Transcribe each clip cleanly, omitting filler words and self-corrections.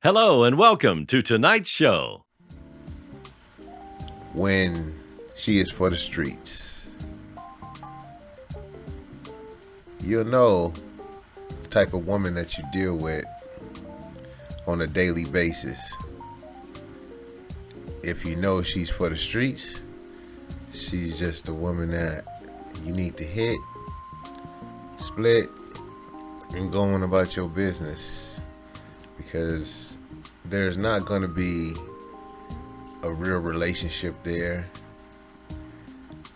Hello and welcome to tonight's show. When she is for the streets, you'll know the type of woman that you deal with on a daily basis. If you know she's for the streets, she's just a woman that you need to hit, split, and go on about your business, because there's not going to be a real relationship there.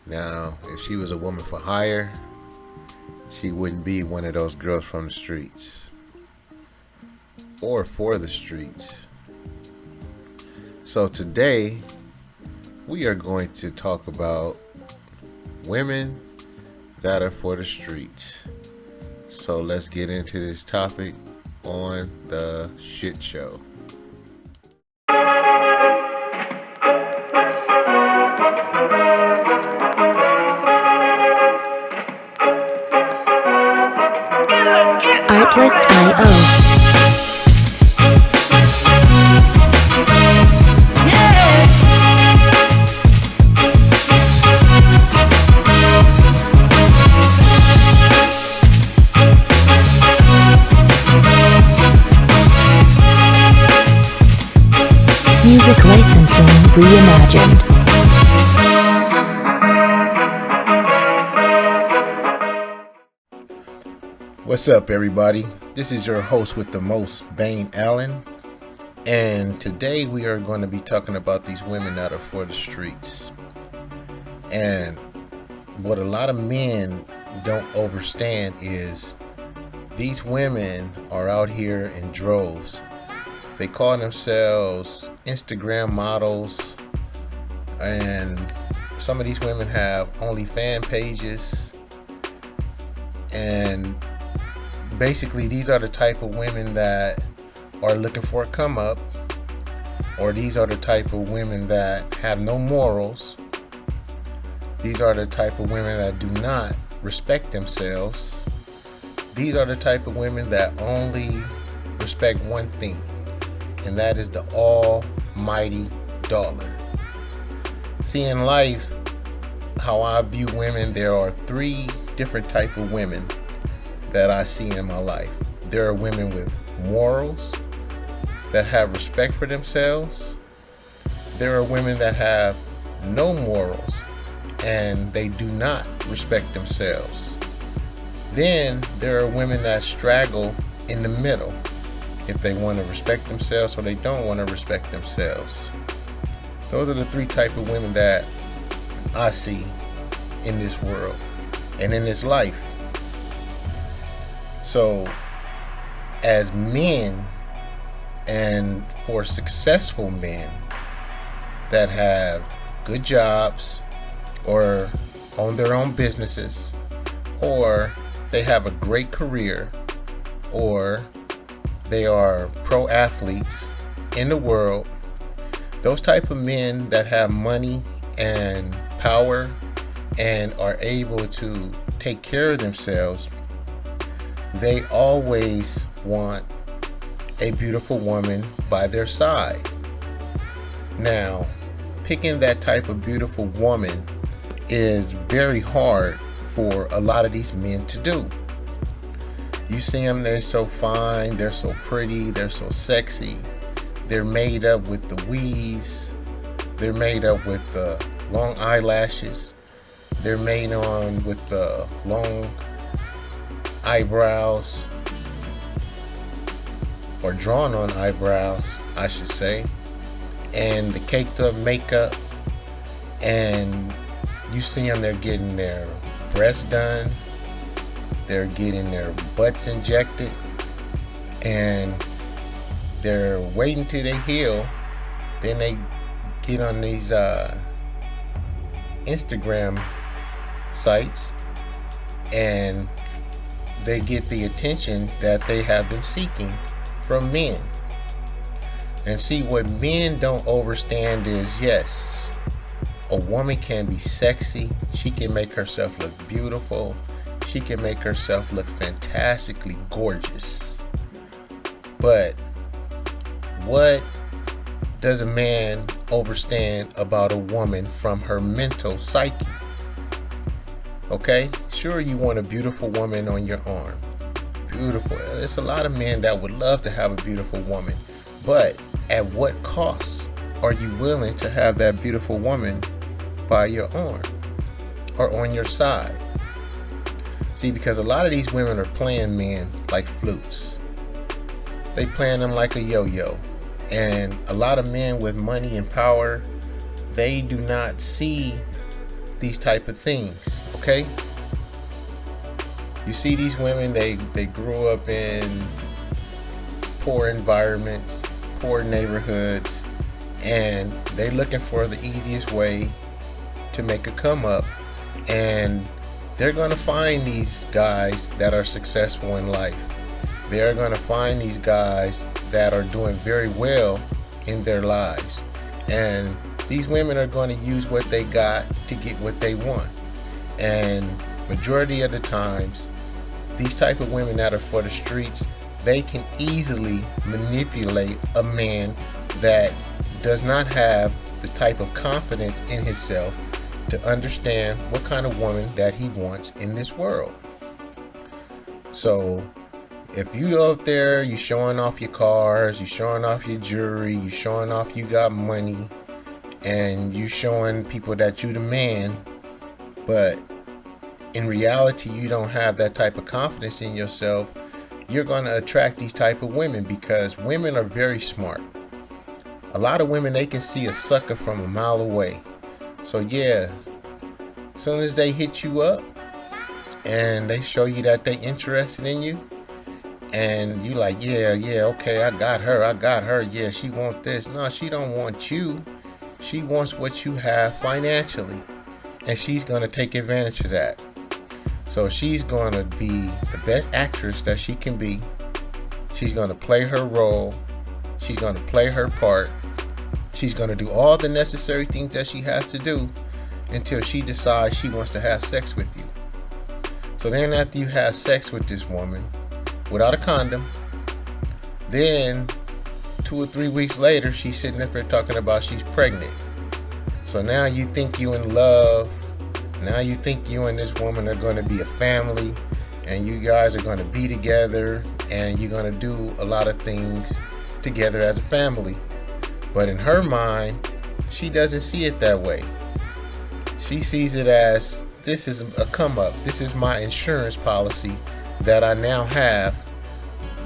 Now, if she was a woman for hire, she wouldn't be one of those girls from the streets or for the streets. So today we are going to talk about women that are for the streets. So let's get into this topic on the shit show. Artlist.io. Music licensing reimagined. What's up, everybody? This is your host with the most, Vane Allen, and today we are going to be talking about these women that are for the streets. And what a lot of men don't understand is these women are out here in droves. They call themselves Instagram models, and some of these women have OnlyFans pages, and basically these are the type of women that are looking for a come up, or these are the type of women that have no morals. These are the type of women that do not respect themselves. These are the type of women that only respect one thing, and that is the almighty dollar. See, in life, how I view women, there are three different type of women that I see in my life. There are women with morals, that have respect for themselves. There are women that have no morals and they do not respect themselves. Then there are women that straggle in the middle, if they want to respect themselves or they don't want to respect themselves. Those are the three type of women that I see in this world and in this life. So as men, and for successful men that have good jobs or own their own businesses, or they have a great career, or they are pro athletes in the world, those type of men that have money and power and are able to take care of themselves, they always want a beautiful woman by their side. Now, picking that type of beautiful woman is very hard for a lot of these men to do. You see them, they're so fine, they're so pretty, they're so sexy. They're made up with the weaves. They're made up with the long eyelashes. They're made on with the long eyebrows, or drawn on eyebrows, I should say, and the caked up makeup. And you see them, they're getting their breasts done, they're getting their butts injected, and they're waiting till they heal. Then they get on these Instagram sites and they get the attention that they have been seeking from men. And see, what men don't understand is, yes, a woman can be sexy. She can make herself look beautiful. She can make herself look fantastically gorgeous. But what does a man understand about a woman from her mental psyche? Okay, sure, you want a beautiful woman on your arm. Beautiful. There's a lot of men that would love to have a beautiful woman, but at what cost are you willing to have that beautiful woman by your arm or on your side? See, because a lot of these women are playing men like flutes. They playing them like a yo-yo. And a lot of men with money and power, they do not see these type of things, okay? You see these women, they grew up in poor environments, poor neighborhoods, and they're looking for the easiest way to make a come up. And they're going to find these guys that are successful in life. They're going to find these guys that are doing very well in their lives. And these women are going to use what they got to get what they want. And majority of the times, these type of women that are for the streets, they can easily manipulate a man that does not have the type of confidence in himself to understand what kind of woman that he wants in this world. So if you out there, you showing off your cars, you showing off your jewelry, you showing off you got money, and you showing people that you the man, but in reality you don't have that type of confidence in yourself, you're going to attract these type of women, because women are very smart. A lot of women, they can see a sucker from a mile away. So yeah, as soon as they hit you up and they show you that they interested in you, and you like, yeah, okay, I got her, yeah, she want this. No, she don't want you. She wants what you have financially, and she's going to take advantage of that. So she's going to be the best actress that she can be. She's going to play her role. She's going to play her part. She's going to do all the necessary things that she has to do until she decides she wants to have sex with you. So then after you have sex with this woman without a condom, then 2 or 3 weeks later, she's sitting up here talking about she's pregnant. So now you think you in love. Now you think you and this woman are going to be a family, and you guys are going to be together, and you're going to do a lot of things together as a family. But in her mind, she doesn't see it that way. She sees it as, this is a come up. This is my insurance policy that I now have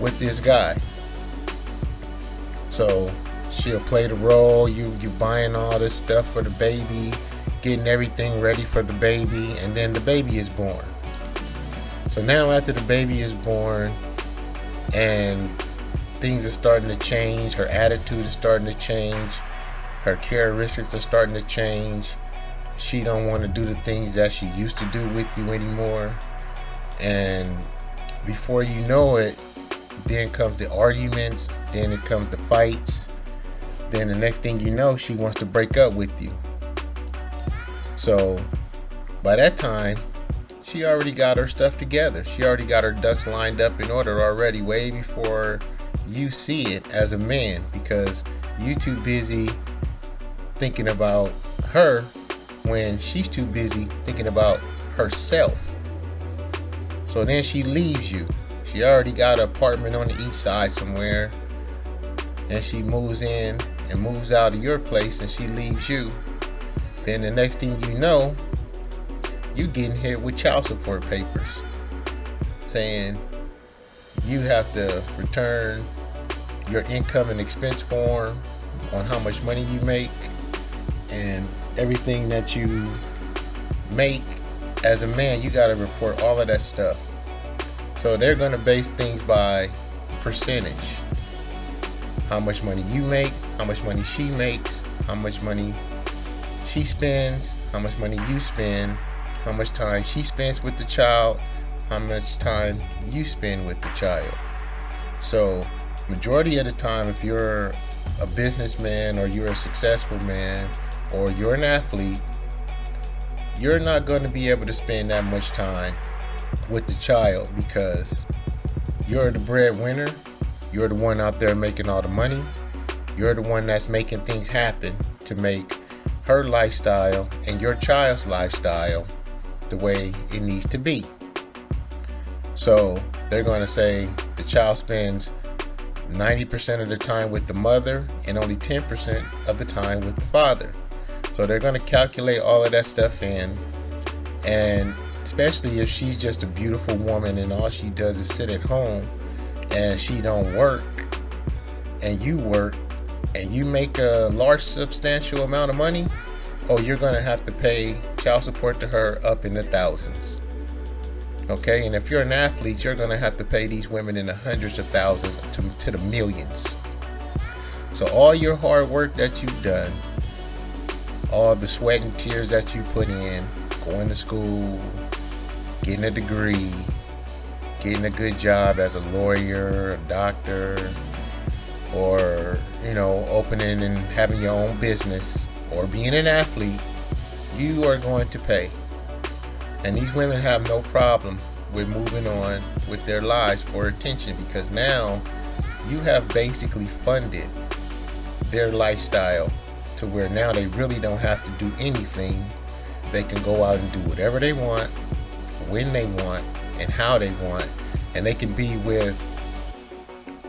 with this guy. So she'll play the role. You buying all this stuff for the baby, getting everything ready for the baby, and then the baby is born. So now after the baby is born and things are starting to change, her attitude is starting to change, her characteristics are starting to change. She don't want to do the things that she used to do with you anymore. And before you know it, then comes the arguments, then it comes the fights. Then the next thing you know, she wants to break up with you. So by that time, she already got her stuff together. She already got her ducks lined up in order already, way before you see it as a man, because you too busy thinking about her when she's too busy thinking about herself. So then she leaves you. She already got an apartment on the east side somewhere, and she moves in and moves out of your place, and she leaves you. Then the next thing you know, you getting hit with child support papers saying you have to return your income and expense form on how much money you make, and everything that you make as a man, you got to report all of that stuff. So they're going to base things by percentage. How much money you make, how much money she makes, how much money she spends, how much money you spend, how much time she spends with the child, how much time you spend with the child. So majority of the time, if you're a businessman or you're a successful man or you're an athlete, you're not going to be able to spend that much time with the child, because you're the breadwinner. You're the one out there making all the money. You're the one that's making things happen to make her lifestyle and your child's lifestyle the way it needs to be. So they're going to say the child spends 90% of the time with the mother and only 10% of the time with the father. So they're going to calculate all of that stuff in, and especially if she's just a beautiful woman and all she does is sit at home and she don't work and you work and you make a large substantial amount of money, oh, you're going to have to pay child support to her up in the thousands. Okay, and if you're an athlete, you're going to have to pay these women in the hundreds of thousands to the millions. So all your hard work that you've done, all the sweat and tears that you put in, going to school, getting a degree, getting a good job as a lawyer, a doctor, or, opening and having your own business, or being an athlete, you are going to pay. And these women have no problem with moving on with their lives for attention, because now you have basically funded their lifestyle to where now they really don't have to do anything. They can go out and do whatever they want, when they want, and how they want. And they can be with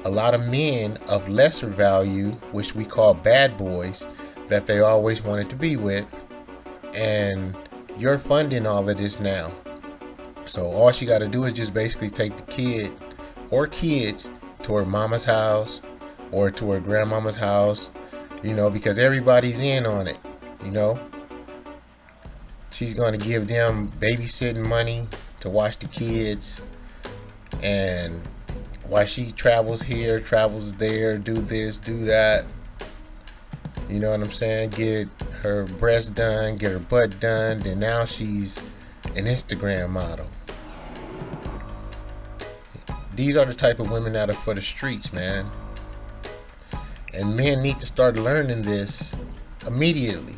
a lot of men of lesser value, which we call bad boys, that they always wanted to be with. And you're funding all of this now. So all she got to do is just basically take the kid or kids to her mama's house or to her grandmama's house, because everybody's in on it, She's going to give them babysitting money to watch the kids, and while she travels here, travels there, do this, do that, you know what I'm saying? Get her breasts done, get her butt done, then now she's an Instagram model. These are the type of women that are for the streets, man. And men need to start learning this immediately.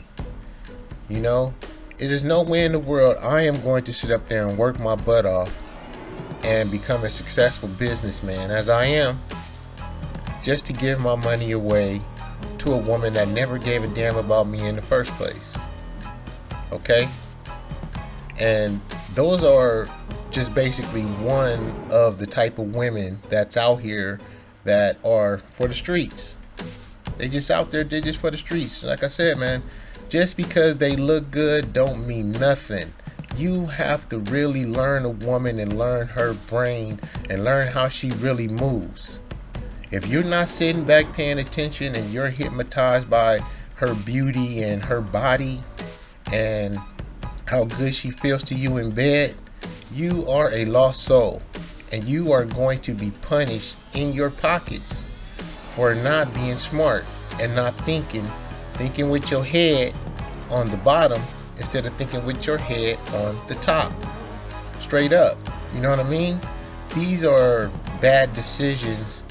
It is no way in the world I am going to sit up there and work my butt off and become a successful businessman as I am, just to give my money away to a woman that never gave a damn about me in the first place. Okay? And those are just basically one of the type of women that's out here that are for the streets. They just out there, they're just for the streets. Like I said, man, just because they look good don't mean nothing. You have to really learn a woman and learn her brain and learn how she really moves. If you're not sitting back paying attention and you're hypnotized by her beauty and her body and how good she feels to you in bed, you are a lost soul, and you are going to be punished in your pockets for not being smart and not thinking with your head on the bottom instead of thinking with your head on the top. Straight up. You know what I mean? These are bad decisions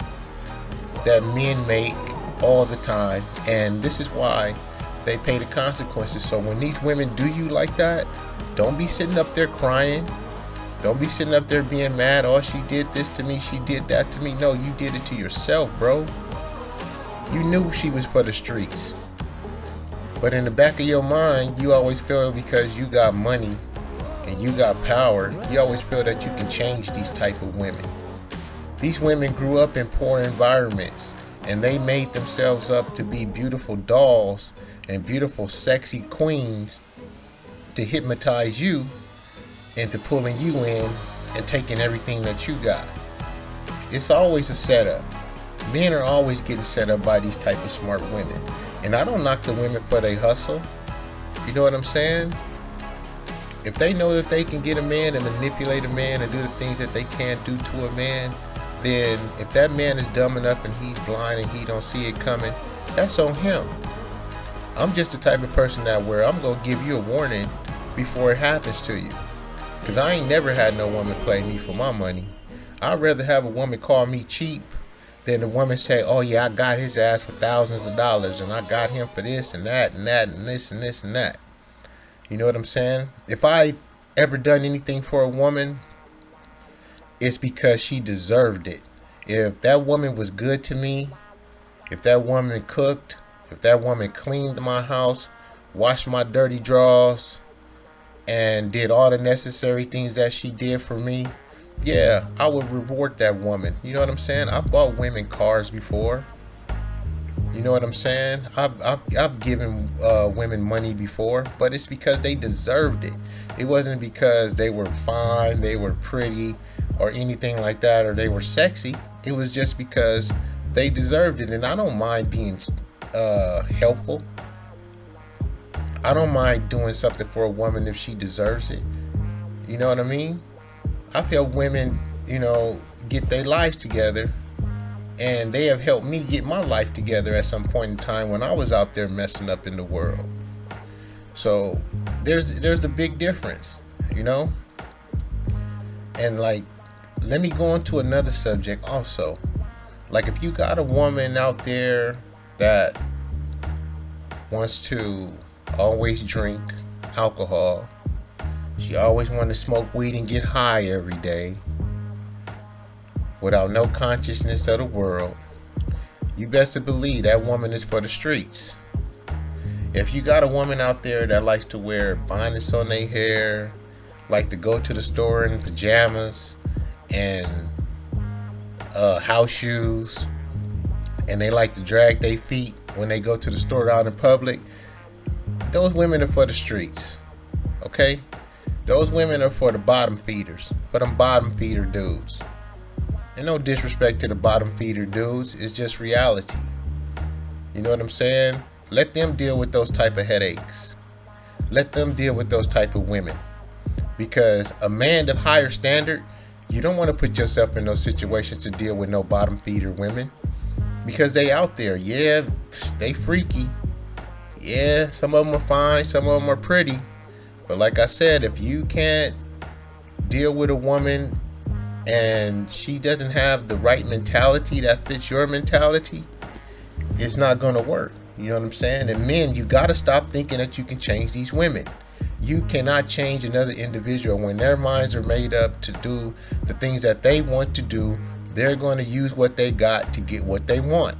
that men make all the time, and this is why they pay the consequences. So when these women do you like that, don't be sitting up there crying. Don't be sitting up there being mad. Oh, she did this to me, she did that to me. No, you did it to yourself, bro. You knew she was for the streets. But in the back of your mind, you always feel because you got money and you got power, you always feel that you can change these type of women. These women grew up in poor environments, and they made themselves up to be beautiful dolls and beautiful sexy queens to hypnotize you into pulling you in and taking everything that you got. It's always a setup. Men are always getting set up by these type of smart women. And I don't knock the women for their hustle. You know what I'm saying? If they know that they can get a man and manipulate a man and do the things that they can't do to a man, then if that man is dumb enough and he's blind and he don't see it coming, that's on him. I'm just the type of person that where I'm going to give you a warning before it happens to you. Because I ain't never had no woman play me for my money. I'd rather have a woman call me cheap than a woman say, oh yeah, I got his ass for thousands of dollars and I got him for this and that and that and this and this and that. You know what I'm saying? If I ever done anything for a woman, it's because she deserved it. If that woman was good to me If that woman cooked, if that woman cleaned my house, washed my dirty drawers, and did all the necessary things that she did for me, yeah, I would reward that woman. You know what I'm saying? I bought women cars before. You know what I'm saying? I've given women money before, but it's because they deserved it. It wasn't because they were fine, they were pretty, or anything like that, or they were sexy. It was just because they deserved it. And I don't mind being helpful. I don't mind doing something for a woman if she deserves it. You know what I mean? I've helped women, get their lives together. And they have helped me get my life together at some point in time when I was out there messing up in the world. So there's a big difference, And let me go on to another subject also. Like, if you got a woman out there that wants to always drink alcohol, she always wants to smoke weed and get high every day, without no consciousness of the world, you best to believe that woman is for the streets. If you got a woman out there that likes to wear bonnets on their hair, like to go to the store in pajamas and house shoes, and they like to drag their feet when they go to the store out in public, those women are for the streets. Okay? Those women are for the bottom feeders, for them bottom feeder dudes. And no disrespect to the bottom feeder dudes, it's just reality. You know what I'm saying? Let them deal with those type of headaches. Let them deal with those type of women. Because a man of higher standard, you don't want to put yourself in those situations to deal with no bottom feeder women. Because they out there, yeah, they freaky. Yeah, some of them are fine, some of them are pretty. But like I said, if you can't deal with a woman and she doesn't have the right mentality that fits your mentality, it's not going to work. You know what I'm saying? And men, you got to stop thinking that you can change these women. You cannot change another individual. When their minds are made up to do the things that they want to do, they're going to use what they got to get what they want.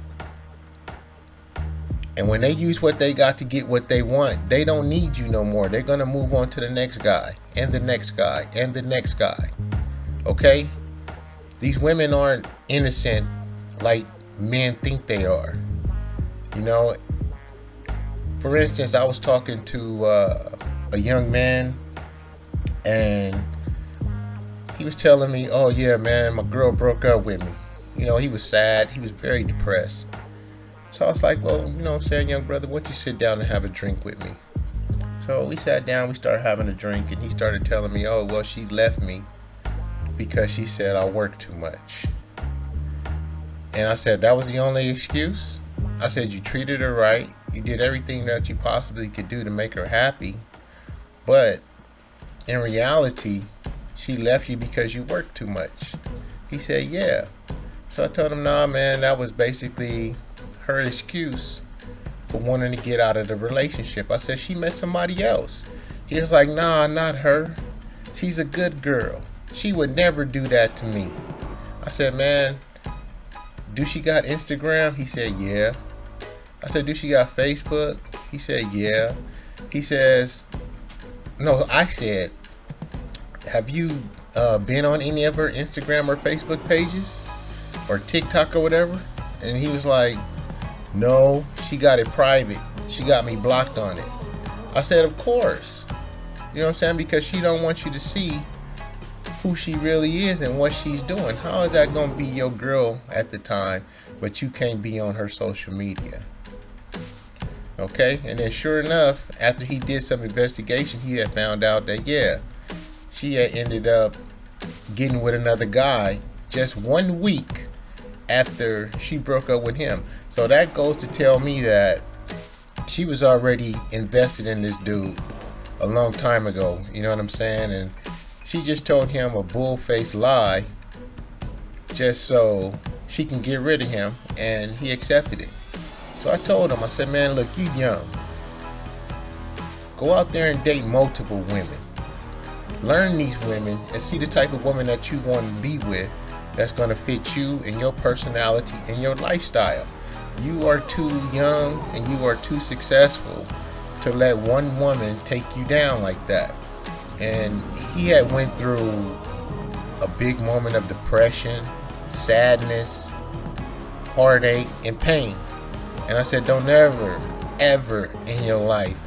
And when they use what they got to get what they want, they don't need you no more. They're going to move on to the next guy, and the next guy, and the next guy. Okay? These women aren't innocent like men think they are. For instance, I was talking to a young man, and he was telling me, oh yeah, man, my girl broke up with me. He was sad. He was very depressed. So I was like, well, what I'm saying, young brother, why don't you sit down and have a drink with me? So we sat down, we started having a drink, and he started telling me, oh, well, she left me because she said I work too much. And I said, that was the only excuse? I said, you treated her right. You did everything that you possibly could do to make her happy. But in reality, she left you because you work too much. He said, yeah. So I told him, nah, man, that was basically her excuse for wanting to get out of the relationship. I said, she met somebody else. He was like, nah, not her. She's a good girl. She would never do that to me. I said, man, do she got Instagram? He said, yeah. I said, do she got Facebook? He said, yeah. He says, no, I said, have you been on any of her Instagram or Facebook pages? Or TikTok or whatever? And he was like, no, she got it private. She got me blocked on it. I said, of course. You know what I'm saying? Because she don't want you to see who she really is and what she's doing. How is that going to be your girl at the time, but you can't be on her social media? Okay? And then sure enough, after he did some investigation, he had found out that, yeah, she had ended up getting with another guy just 1 week after she broke up with him. So that goes to tell me that she was already invested in this dude a long time ago. You know what I'm saying? And she just told him a bull-faced lie just so she can get rid of him, and he accepted it. So I told him, I said, man, look, you young. Go out there and date multiple women. Learn these women and see the type of woman that you want to be with that's going to fit you and your personality and your lifestyle. You are too young and you are too successful to let one woman take you down like that. And he had went through a big moment of depression, sadness, heartache, and pain. And I said, don't ever in your life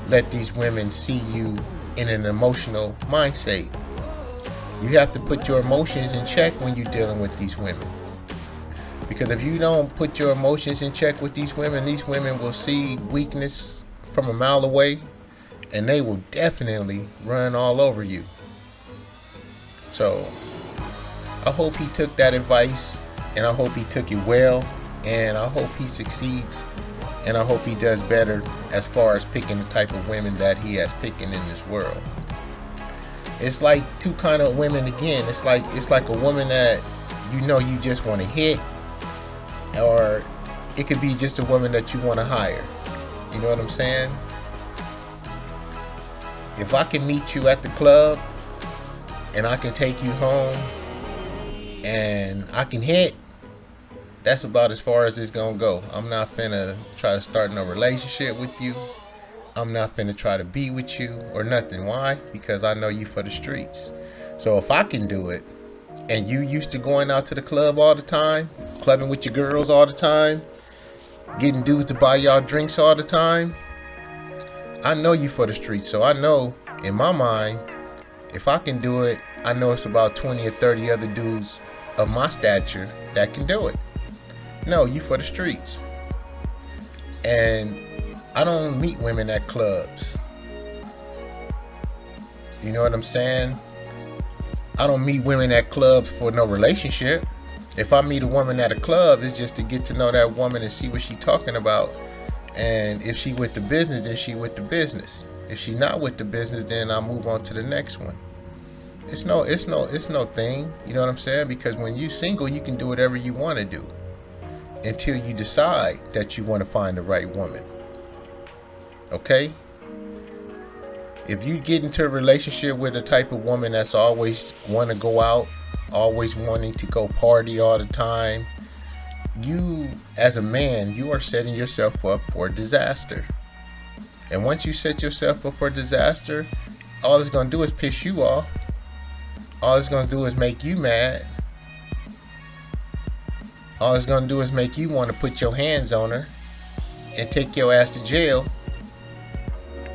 let these women see you in an emotional mind state. You have to put your emotions in check when you're dealing with these women. Because if you don't put your emotions in check with these women will see weakness from a mile away, and they will definitely run all over you. So I hope he took that advice, and I hope he took it well, and I hope he succeeds, and I hope he does better as far as picking the type of women that he has picking in this world. It's like two kind of women again. It's like a woman that you just want to hit, or it could be just a woman that you want to hire. You know what I'm saying? If I can meet you at the club and I can take you home and I can hit, that's about as far as it's gonna go. I'm not finna try to start no relationship with you. I'm not finna try to be with you or nothing. Why? Because I know you for the streets. So if I can do it, and you used to going out to the club all the time, clubbing with your girls all the time, getting dudes to buy y'all drinks all the time, I know you for the streets. So I know in my mind, if I can do it, I know it's about 20 or 30 other dudes of my stature that can do it. No, you for the streets. And I don't meet women at clubs. You know what I'm saying? I don't meet women at clubs for no relationship. If I meet a woman at a club, it's just to get to know that woman and see what she's talking about. And if she with the business, then she with the business. If she not with the business, then I'll move on to the next one. It's no thing. You know what I'm saying? Because when you single, you can do whatever you want to do until you decide that you want to find the right woman. Okay? If you get into a relationship with a type of woman that's always want to go out, always wanting to go party all the time, you as a man, you are setting yourself up for disaster. And once you set yourself up for disaster, all it's going to do is piss you off. All it's going to do is make you mad. All it's going to do is make you want to put your hands on her and take your ass to jail.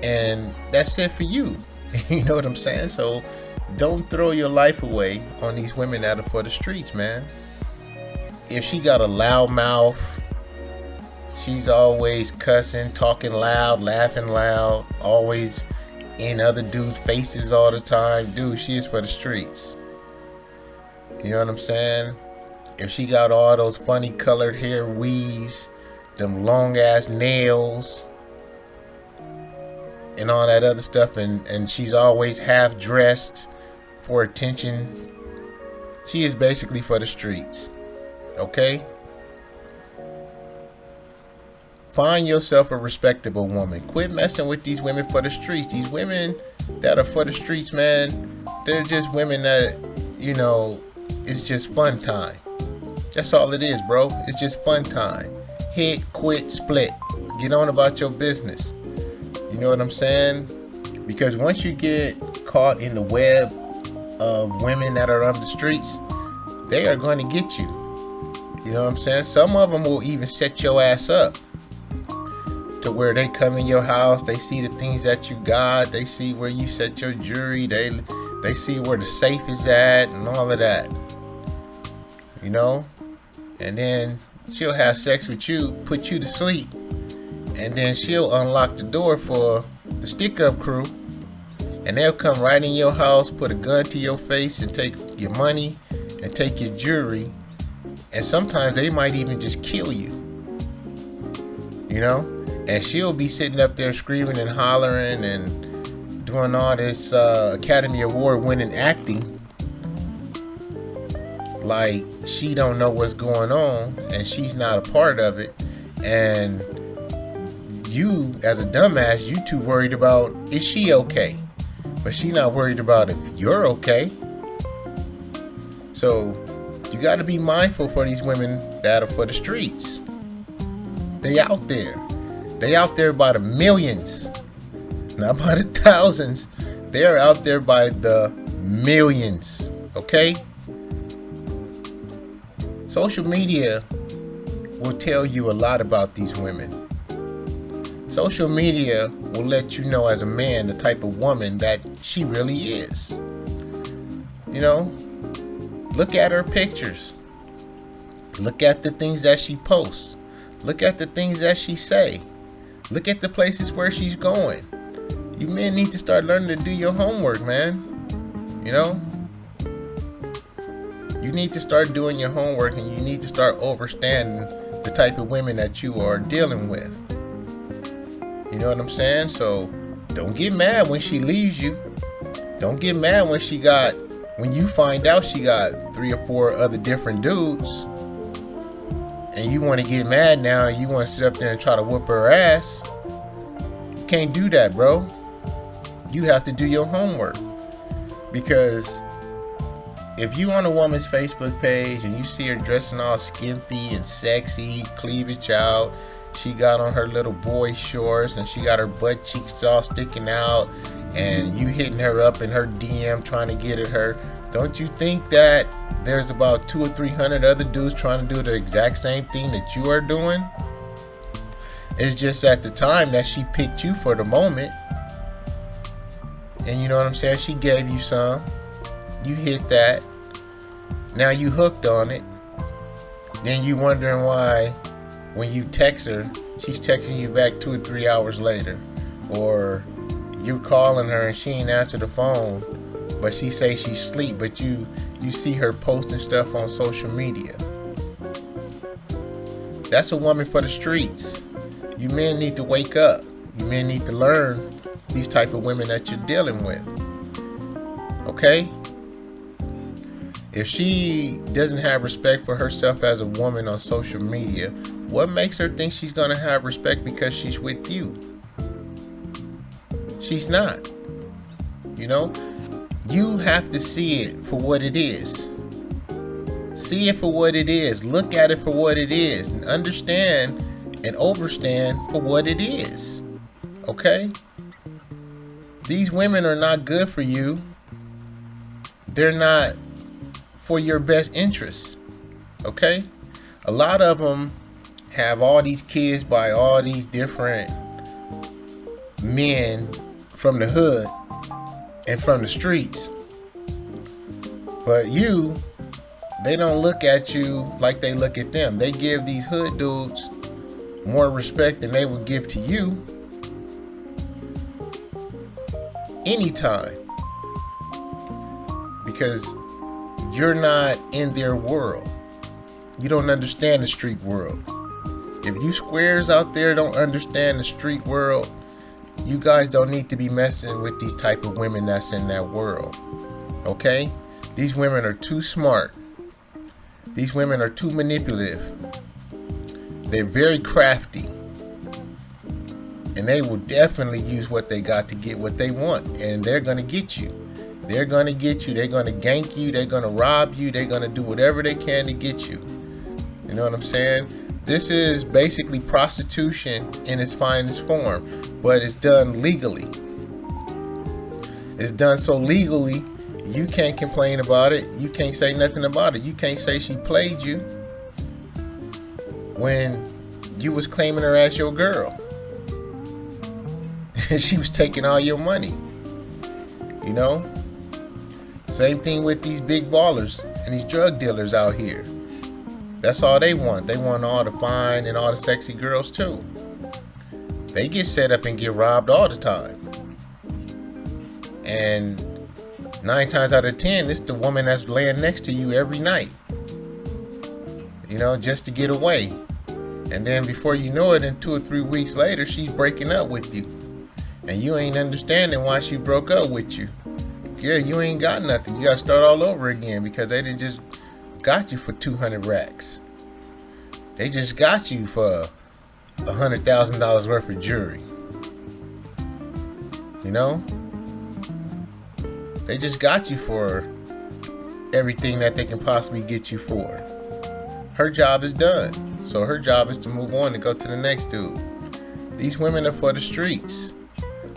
And that's it for you. You know what I'm saying? So don't throw your life away on these women that are for the streets, man. If she got a loud mouth, she's always cussing, talking loud, laughing loud, always in other dudes' faces all the time, dude, she is for the streets. You know what I'm saying? If she got all those funny colored hair weaves, them long ass nails, and all that other stuff, and she's always half dressed for attention, she is basically for the streets. Okay? Find yourself a respectable woman. Quit messing with these women for the streets. These women that are for the streets, man, they're just women that, it's just fun time. That's all it is, bro. It's just fun time. Hit, quit, split. Get on about your business. You know what I'm saying? Because once you get caught in the web of women that are on the streets, they are going to get you. You know what I'm saying? Some of them will even set your ass up to where they come in your house, they see the things that you got, they see where you set your jewelry, they see where the safe is at and all of that. You know? And then she'll have sex with you, put you to sleep, and then she'll unlock the door for the stick-up crew, and they'll come right in your house, put a gun to your face, and take your money and take your jewelry, and sometimes they might even just kill you. You know? And she'll be sitting up there screaming and hollering and doing all this Academy Award winning acting like she don't know what's going on and she's not a part of it. And you, as a dumbass, you too worried about, is she okay? But she not worried about if you're okay. So you got to be mindful for these women that are for the streets. They out there. They out there by the millions, not by the thousands. They are out there by the millions. Okay? Social media will tell you a lot about these women. Social media will let you know as a man the type of woman that she really is. You know, look at her pictures. Look at the things that she posts. Look at the things that she say. Look at the places where she's going. You men need to start learning to do your homework, man. You know? You need to start doing your homework, and you need to start understanding the type of women that you are dealing with. You know what I'm saying? So don't get mad when she leaves you. Don't get mad when you find out she got 3 or 4 other different dudes. And you want to get mad now, and you want to sit up there and try to whoop her ass. You can't do that, bro. You have to do your homework. Because if you on a woman's Facebook page and you see her dressing all skimpy and sexy, cleavage out, she got on her little boy shorts and she got her butt cheeks all sticking out, and you hitting her up in her DM trying to get at her, don't you think that there's about 200 or 300 other dudes trying to do the exact same thing that you are doing? It's just at the time that she picked you for the moment. And you know what I'm saying? She gave you some. You hit that. Now you hooked on it. Then you wondering why when you text her, she's texting you back 2 or 3 hours later. Or you're calling her and she ain't answer the phone, but she say she's asleep, but you see her posting stuff on social media. That's a woman for the streets. You men need to wake up. You men need to learn these type of women that you're dealing with. Okay? If she doesn't have respect for herself as a woman on social media, what makes her think she's gonna have respect because she's with you? She's not. You know? You have to see it for what it is. See it for what it is. Look at it for what it is. And understand and overstand for what it is. Okay? These women are not good for you. They're not for your best interests. Okay? A lot of them have all these kids by all these different men from the hood and from the streets. But they don't look at you like they look at them. They give these hood dudes more respect than they would give to you anytime. Because you're not in their world. You don't understand the street world. If you squares out there don't understand the street world, you guys don't need to be messing with these type of women that's in that world. Okay? These women are too smart. These women are too manipulative. They're very crafty. And they will definitely use what they got to get what they want. And they're going to get you. They're going to get you. They're going to gank you. They're going to rob you. They're going to do whatever they can to get you. You know what I'm saying? This is basically prostitution in its finest form. But it's done legally. It's done so legally, you can't complain about it. You can't say nothing about it. You can't say she played you when you was claiming her as your girl. And she was taking all your money. You know? Same thing with these big ballers and these drug dealers out here. That's all they want. They want all the fine and all the sexy girls too. They get set up and get robbed all the time. And 9 times out of 10, it's the woman that's laying next to you every night. You know, just to get away. And then before you know it, in 2 or 3 weeks later, she's breaking up with you. And you ain't understanding why she broke up with you. Yeah, you ain't got nothing. You gotta start all over again because they didn't just got you for 200 racks. They just got you for $100,000 worth of jewelry. You know? They just got you for everything that they can possibly get you for. Her job is done. So her job is to move on and go to the next dude. These women are for the streets.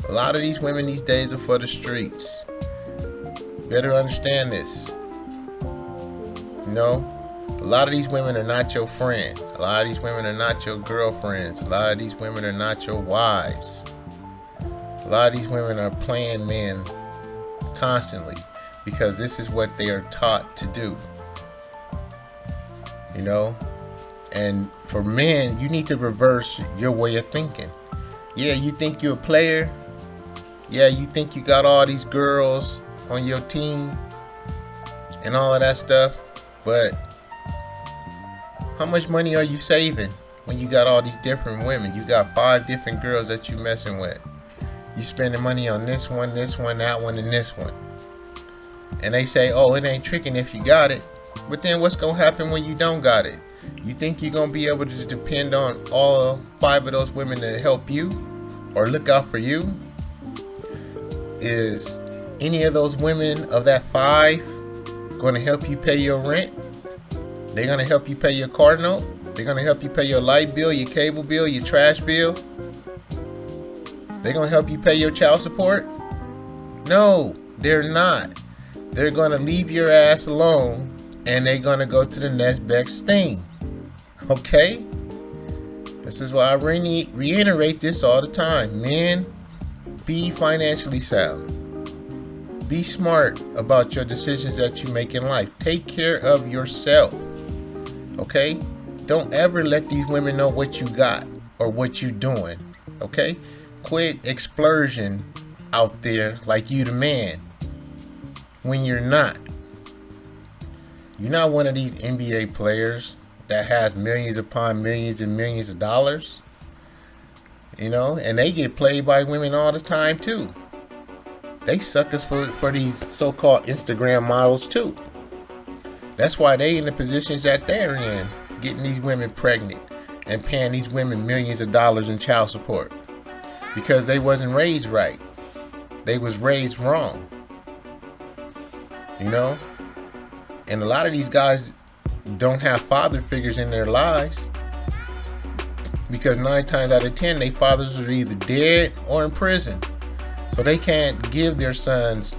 A lot of these women these days are for the streets. Better understand this. You know, a lot of these women are not your friend. A lot of these women are not your girlfriends. A lot of these women are not your wives. A lot of these women are playing men constantly because this is what they are taught to do. You know? And for men, you need to reverse your way of thinking. Yeah, you think you're a player. Yeah, you think you got all these girls on your team and all of that stuff. But how much money are you saving when you got all these different women? You got 5 different girls that you messing with. You spending money on this one, that one, and this one. And they say, oh, it ain't tricking if you got it. But then what's going to happen when you don't got it? You think you're going to be able to depend on all 5 of those women to help you or look out for you? Is any of those women of that 5 going to help you pay your rent? They're going to help you pay your car note? They're going to help you pay your light bill, your cable bill, your trash bill? They're going to help you pay your child support? No, they're not. They're going to leave your ass alone and they're going to go to the next best thing. Okay? This is why I reiterate this all the time. Men, be financially sound. Be smart about your decisions that you make in life. Take care of yourself. Okay? Don't ever let these women know what you got or what you doing. Okay? Quit explosion out there like you the man when you're not. You're not one of these NBA players that has millions upon millions and millions of dollars. You know, and they get played by women all the time too. They suck us for these so-called Instagram models too. That's why they in the positions that they're in, getting these women pregnant and paying these women millions of dollars in child support. Because they wasn't raised right. They was raised wrong. You know? And a lot of these guys don't have father figures in their lives. Because 9 times out of 10, their fathers are either dead or in prison. So they can't give their sons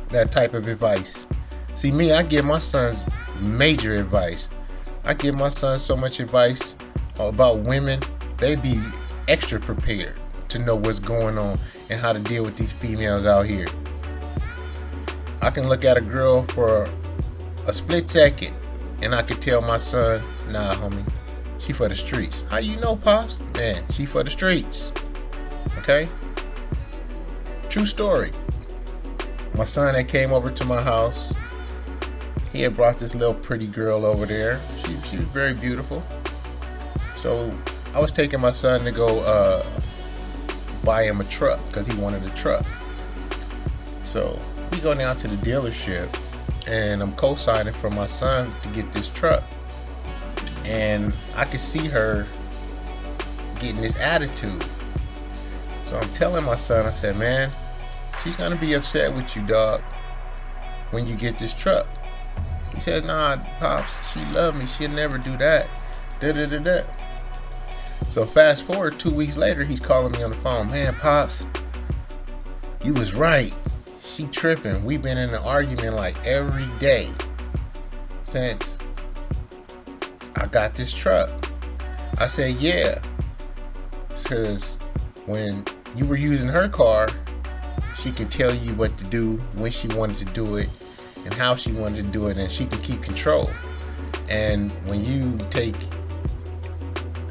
that type of advice. See, me, I give my sons major advice. I give my sons so much advice about women, they be extra prepared to know what's going on and how to deal with these females out here. I can look at a girl for a split second and I can tell my son, nah, homie, she for the streets. How you know, Pops? Man, she for the streets. Okay? True story. My son that came over to my house, he had brought this little pretty girl over there. She was very beautiful. So I was taking my son to go buy him a truck because he wanted a truck. So we go down to the dealership and I'm co-signing for my son to get this truck. And I could see her getting this attitude. So I'm telling my son, I said, man, she's gonna be upset with you, dog, when you get this truck. He said, nah, Pops, she love me. She'll never do that. Da-da-da-da. So fast forward 2 weeks later, he's calling me on the phone. Man, Pops, you was right. She tripping. We've been in an argument like every day since I got this truck. I said, yeah. Because when you were using her car, she could tell you what to do, when she wanted to do it, and how she wanted to do it, and she can keep control. And when you take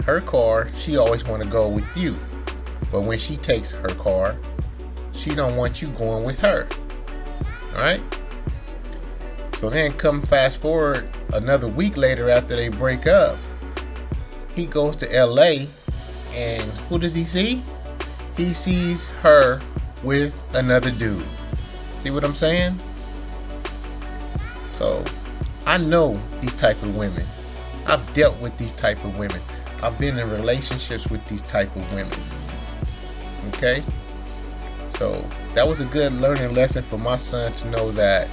her car, she always want to go with you. But when she takes her car, she don't want you going with her. Alright? So then come fast forward another week later after they break up, he goes to LA and who does he see? He sees her with another dude. See what I'm saying? So I know these type of women. I've dealt with these type of women. I've been in relationships with these type of women. Okay? So that was a good learning lesson for my son to know that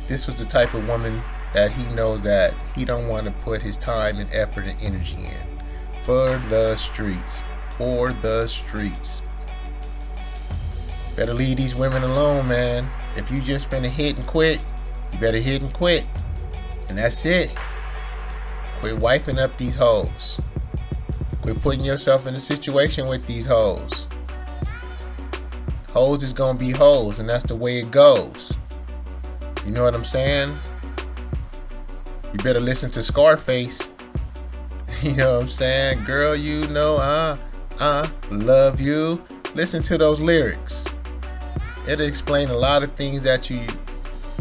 this was the type of woman that he knows that he don't want to put his time and effort and energy in for the streets. For the streets. Better leave these women alone, man. If you just finna hit and quit, you better hit and quit. And that's it. Quit wiping up these hoes. Quit putting yourself in a situation with these hoes. Hoes is gonna be hoes, and that's the way it goes. You know what I'm saying? You better listen to Scarface. You know what I'm saying? Girl, you know I love you. Listen to those lyrics. It'll explain a lot of things that you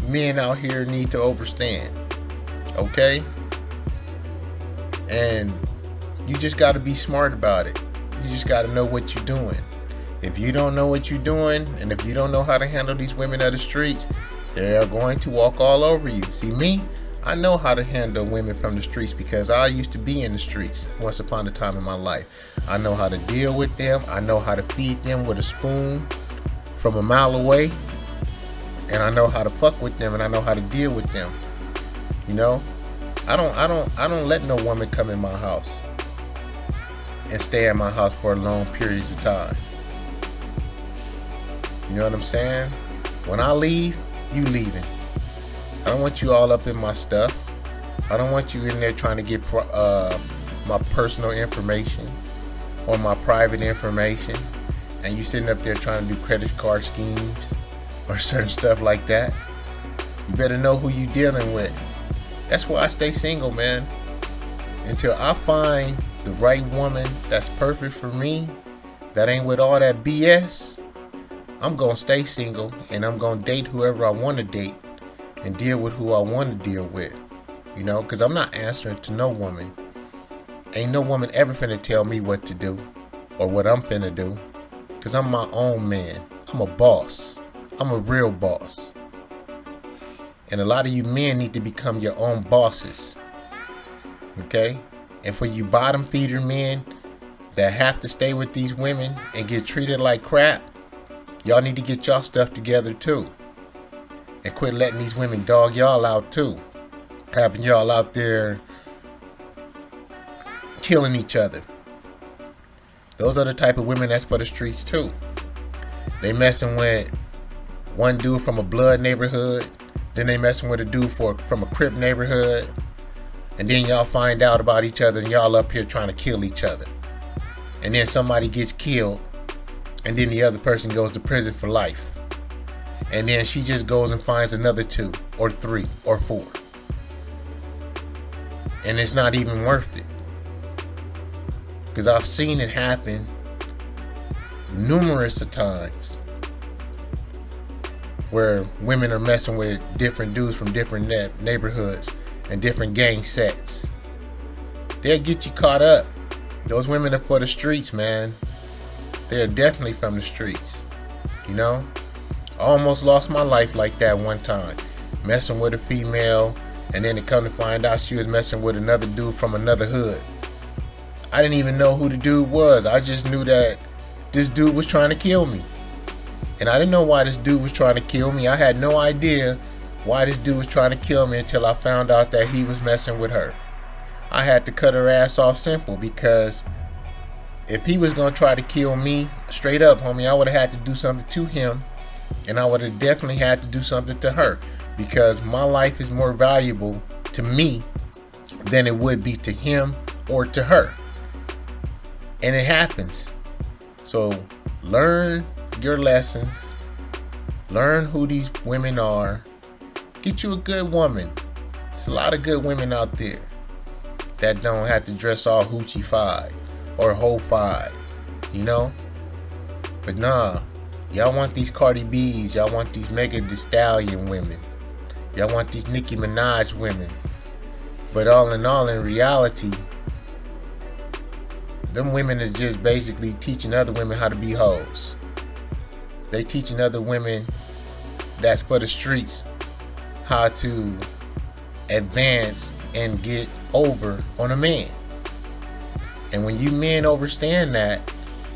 men out here need to understand. Okay? And you just got to be smart about it. You just got to know what you're doing. If you don't know what you're doing, and if you don't know how to handle these women of the streets, they're going to walk all over you. See me? I know how to handle women from the streets because I used to be in the streets once upon a time in my life. I know how to deal with them. I know how to feed them with a spoon from a mile away. And I know how to fuck with them, and I know how to deal with them. You know? I don't let no woman come in my house and stay at my house for long periods of time. You know what I'm saying? When I leave, you leaving. I don't want you all up in my stuff. I don't want you in there trying to get my personal information or my private information, and you sitting up there trying to do credit card schemes or certain stuff like that. You better know who you dealing with. That's why I stay single, man. Until I find the right woman that's perfect for me, that ain't with all that BS, I'm gonna stay single, and I'm gonna date whoever I want to date and deal with who I want to deal with. You know, because I'm not answering to no woman. Ain't no woman ever finna tell me what to do or what I'm finna do, because I'm my own man. I'm a boss. I'm a real boss. And a lot of you men need to become your own bosses. Okay? And for you bottom feeder men that have to stay with these women and get treated like crap, y'all need to get y'all stuff together too. And quit letting these women dog y'all out too. Having y'all out there killing each other. Those are the type of women that's for the streets too. They messing with one dude from a blood neighborhood. Then they messing with a dude from a Crip neighborhood. And then y'all find out about each other and y'all up here trying to kill each other. And then somebody gets killed. And then the other person goes to prison for life. And then she just goes and finds another 2 or 3 or 4. And it's not even worth it. Because I've seen it happen numerous of times. Where women are messing with different dudes from different neighborhoods and different gang sets. They'll get you caught up. Those women are for the streets, man. They're definitely from the streets. You know? I almost lost my life like that one time. Messing with a female, and then it come to find out she was messing with another dude from another hood. I didn't even know who the dude was. I just knew that this dude was trying to kill me. And I didn't know why this dude was trying to kill me. I had no idea why this dude was trying to kill me until I found out that he was messing with her. I had to cut her ass off simple, because if he was going to try to kill me, straight up, homie, I would have had to do something to him, and I would have definitely had to do something to her, because my life is more valuable to me than it would be to him or to her. And it happens. So learn your lessons. Learn who these women are. Get you a good woman. There's a lot of good women out there that don't have to dress all hoochie-fied or ho-fied, you know? But nah, y'all want these Cardi B's, y'all want these Megan Thee Stallion women, y'all want these Nicki Minaj women. But all in all, in reality, them women is just basically teaching other women how to be hoes. They teaching other women that's for the streets how to advance and get over on a man. And when you men understand that,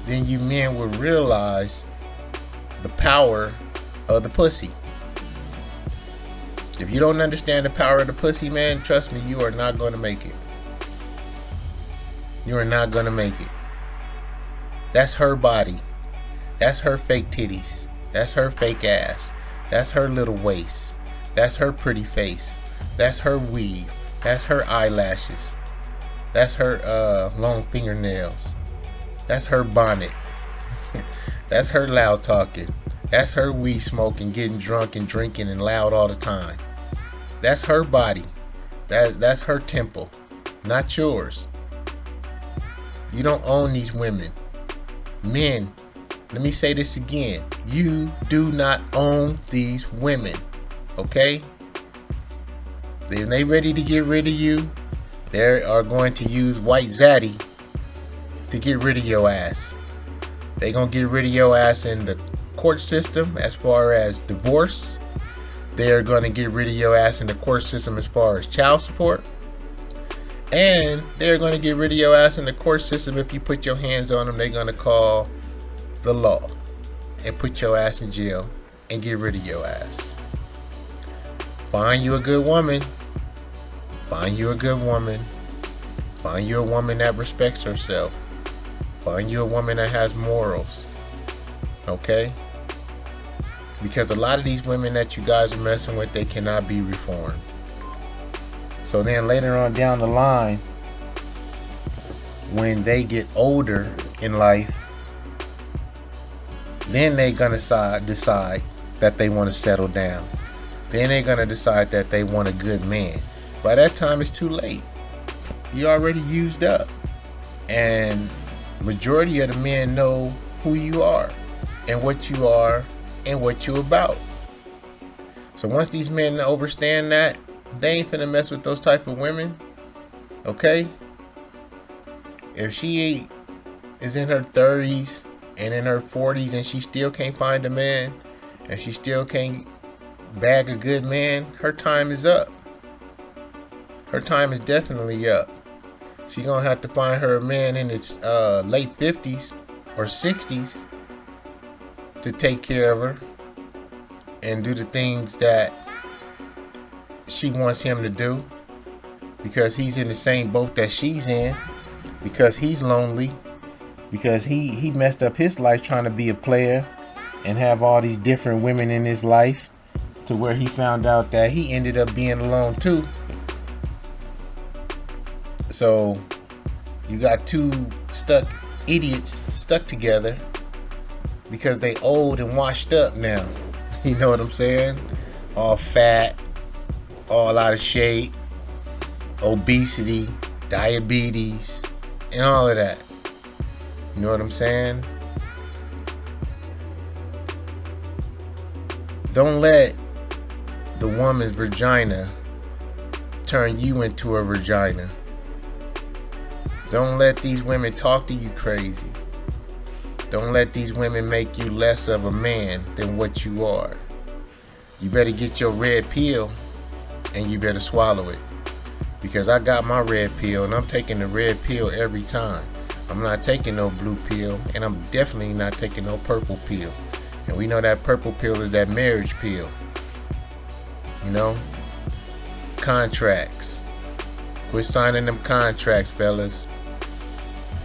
then you men will realize the power of the pussy. If you don't understand the power of the pussy, man, trust me, you are not going to make it. You are not going to make it. That's her body. That's her fake titties. That's her fake ass. That's her little waist. That's her pretty face. That's her weave. That's her eyelashes. That's her long fingernails. That's her bonnet. That's her loud talking. That's her weed smoking, getting drunk and drinking and loud all the time. That's her body. That's her temple, not yours. You don't own these women. Men, let me say this again. You do not own these women, okay? If they ready to get rid of you, they are going to use white zaddy to get rid of your ass. They gonna get rid of your ass in the court system as far as divorce. They are gonna get rid of your ass in the court system as far as child support. And they're gonna get rid of your ass in the court system if you put your hands on them. They're gonna call the law and put your ass in jail and get rid of your ass. Find you a good woman. Find you a good woman. Find you a woman that respects herself. Find you a woman that has morals. Okay? Because a lot of these women that you guys are messing with, they cannot be reformed. So then later on down the line, when they get older in life, then they're going to decide that they want to settle down. Then they're going to decide that they want a good man. By that time, it's too late. You already used up. And majority of the men know who you are and what you are and what you about. So once these men understand that, they ain't finna mess with those type of women. Okay? If she is in her 30s and in her 40s and she still can't find a man and she still can't bag a good man, her time is up. Her time is definitely up. She gonna have to find her a man in his late 50s or 60s to take care of her and do the things that she wants him to do, because he's in the same boat that she's in, because he's lonely, because he messed up his life trying to be a player and have all these different women in his life, to where he found out that he ended up being alone too. So you got two stuck idiots stuck together because they old and washed up now. You know what I'm saying? All fat, all out of shape, obesity, diabetes, and all of that. You know what I'm saying? Don't let the woman's vagina turn you into a vagina. Don't let these women talk to you crazy. Don't let these women make you less of a man than what you are. You better get your red pill and you better swallow it. Because I got my red pill and I'm taking the red pill every time. I'm not taking no blue pill and I'm definitely not taking no purple pill. And we know that purple pill is that marriage pill. You know? Contracts. Quit signing them contracts, fellas.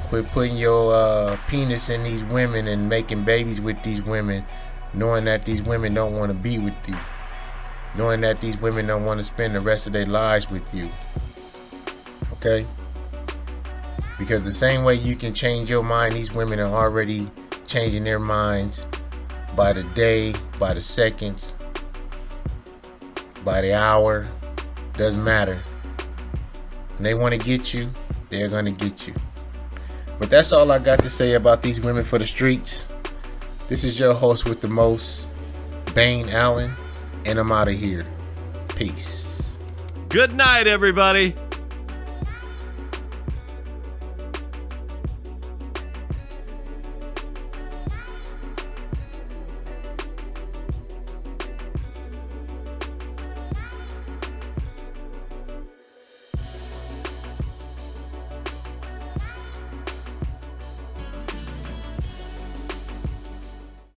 Quit putting your penis in these women and making babies with these women, knowing that these women don't want to be with you. Knowing that these women don't want to spend the rest of their lives with you. Okay? Because the same way you can change your mind, these women are already changing their minds by the day, by the seconds, by the hour. Doesn't matter. When they want to get you, they're going to get you. But that's all I got to say about these women for the streets. This is your host with the most, Bane Allen, and I'm out of here. Peace. Good night, everybody.